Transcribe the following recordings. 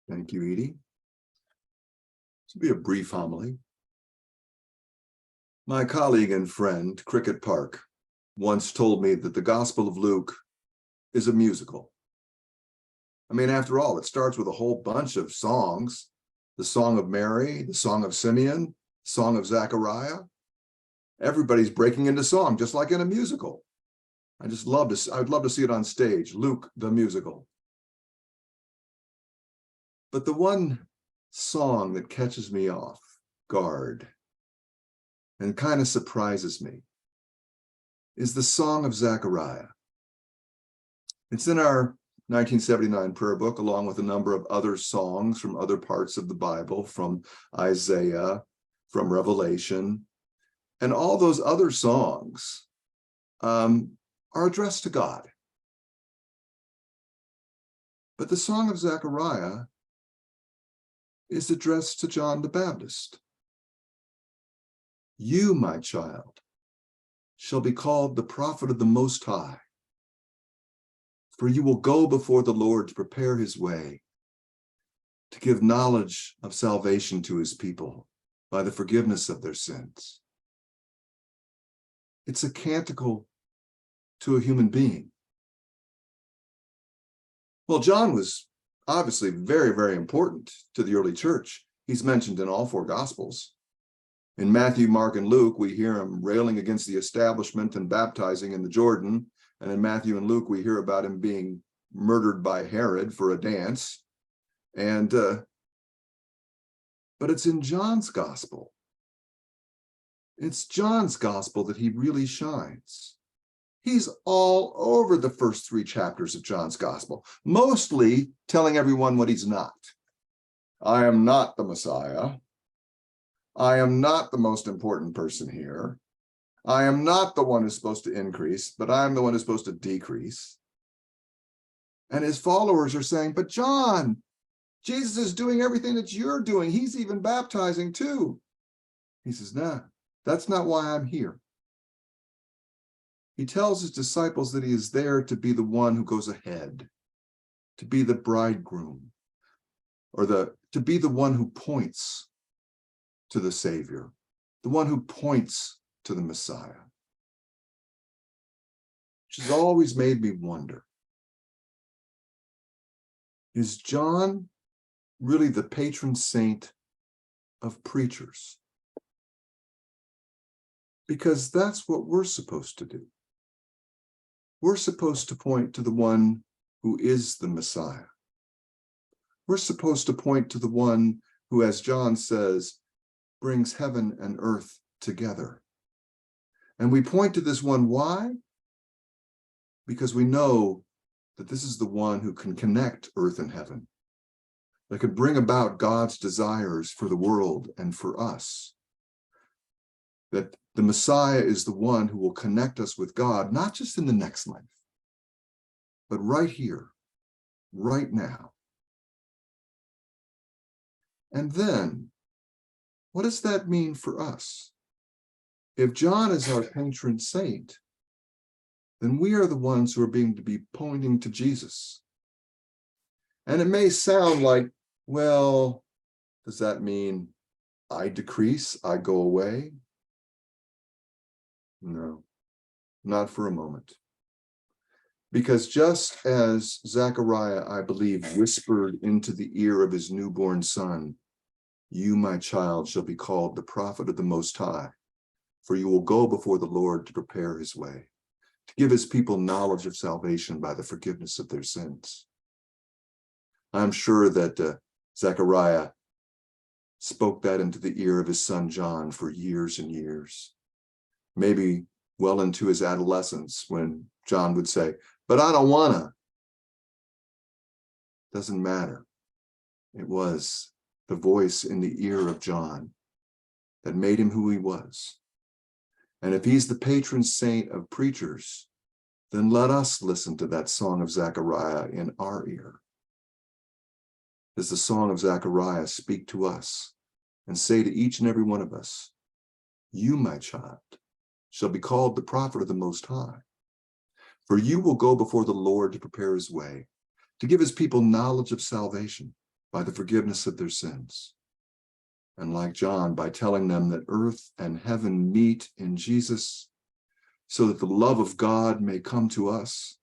Thank you, Edie. This will be a brief homily. My colleague and friend, Cricket Park, once told me that the Gospel of Luke is a musical. I mean, after all, it starts with a whole bunch of songs: the Song of Mary, the Song of Simeon, the Song of Zechariah. Everybody's breaking into song, just like in a musical. I'd love to see it on stage, Luke the musical. But the one song that catches me off guard and kind of surprises me is the Song of Zechariah. It's in our 1979 prayer book, along with a number of other songs from other parts of the Bible, from Isaiah, from Revelation. And all those other songs are addressed to God. But the Song of Zechariah is addressed to John the Baptist. You, my child, shall be called the prophet of the Most High, for you will go before the Lord to prepare his way, to give knowledge of salvation to his people by the forgiveness of their sins. It's a canticle to a human being. Well, John was obviously very, very important to the early church. He's mentioned in all four Gospels. In Matthew, Mark, and Luke, we hear him railing against the establishment and baptizing in the Jordan. And in Matthew and Luke, we hear about him being murdered by Herod for a dance. But it's in John's Gospel. It's John's Gospel that he really shines. He's all over the first 3 chapters of John's Gospel, mostly telling everyone what he's not. I am not the Messiah. I am not the most important person here. I am not the one who's supposed to increase, but I'm the one who's supposed to decrease. And his followers are saying, but John, Jesus is doing everything that you're doing. He's even baptizing too. He says, nah, that's not why I'm here. He tells his disciples that he is there to be the one who goes ahead, to be the bridegroom, or to be the one who points to the Savior, the one who points to the Messiah. Which has always made me wonder, is John really the patron saint of preachers? Because that's what we're supposed to do. We're supposed to point to the one who is the Messiah. We're supposed to point to the one who, as John says, brings heaven and earth together. And we point to this one, why? Because we know that this is the one who can connect earth and heaven, that can bring about God's desires for the world and for us. That the Messiah is the one who will connect us with God, not just in the next life, but right here, right now. And then, what does that mean for us? If John is our patron saint, then we are the ones who are being to be pointing to Jesus. And it may sound like, well, does that mean I decrease, I go away? No, not for a moment. Because just as Zechariah, I believe, whispered into the ear of his newborn son, you, my child, shall be called the prophet of the Most High, for you will go before the Lord to prepare his way, to give his people knowledge of salvation by the forgiveness of their sins. I'm sure that Zechariah spoke that into the ear of his son John for years and years, maybe well into his adolescence, when John would say, but I don't wanna. Doesn't matter. It was the voice in the ear of John that made him who he was. And if he's the patron saint of preachers, then let us listen to that song of Zechariah in our ear. Does the song of Zechariah speak to us and say to each and every one of us, you, my child, shall be called the prophet of the Most High, for you will go before the Lord to prepare his way, to give his people knowledge of salvation by the forgiveness of their sins. And like John, by telling them that earth and heaven meet in Jesus, so that the love of God may come to us,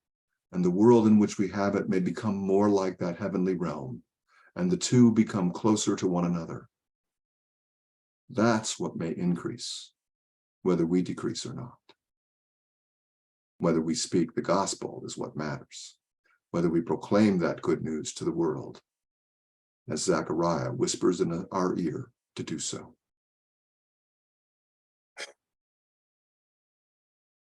and the world in which we have it may become more like that heavenly realm, and the two become closer to one another. That's what may increase, whether we decrease or not. Whether we speak the gospel is what matters, whether we proclaim that good news to the world, as Zechariah whispers in our ear to do so.